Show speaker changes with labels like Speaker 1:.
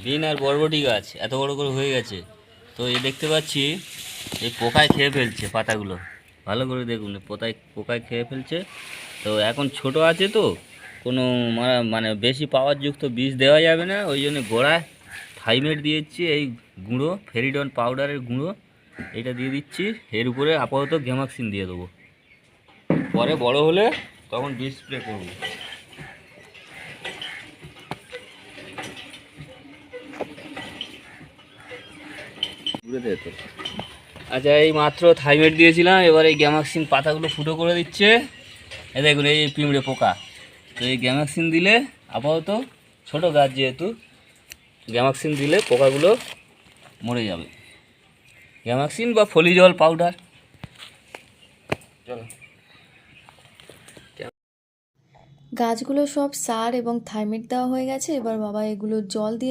Speaker 1: বিন আর বরবটি গাছ এত বড় করে হয়ে গেছে। তো এই দেখতে পাচ্ছি এই পোকায় খেয়ে ফেলছে পাতাগুলো, ভালো করে দেখুন পোকায় খেয়ে ফেলছে। তো এখন ছোট আছে তো কোনো মানে বেশি পাওয়ারযুক্ত বীজ দেওয়া যাবে না, ওই জন্য গোড়ায় থাইমেট দিয়েছি, এই গুঁড়ো ফেরিডন পাউডারের গুঁড়ো এটা দিয়ে দিচ্ছি। এর উপরে আপাতত গ্যামাক্সিন দিয়ে দেবো, পরে বড় হলে তখন বীজ স্প্রে করব। আচ্ছা, এই মাত্র থাইমেট দিয়েছিলাম, এবার এই গ্যামাক্সিন পাতাগুলো ফুটো করে দিচ্ছে। এই দেখুন এই পিঁমড়ে পোকা। তো এই গ্যামাক্সিন দিলে আপাতত ছোটো গাছ যেহেতু গ্যামাক্সিন দিলে পোকাগুলো মরে যাবে। গ্যামাক্সিন বা ফলিজল পাউডার। চলো,
Speaker 2: গাছগুলো সব সার এবং থাইমেট দেওয়া হয়ে গেছে। এবার বাবা এগুলো জল দিয়ে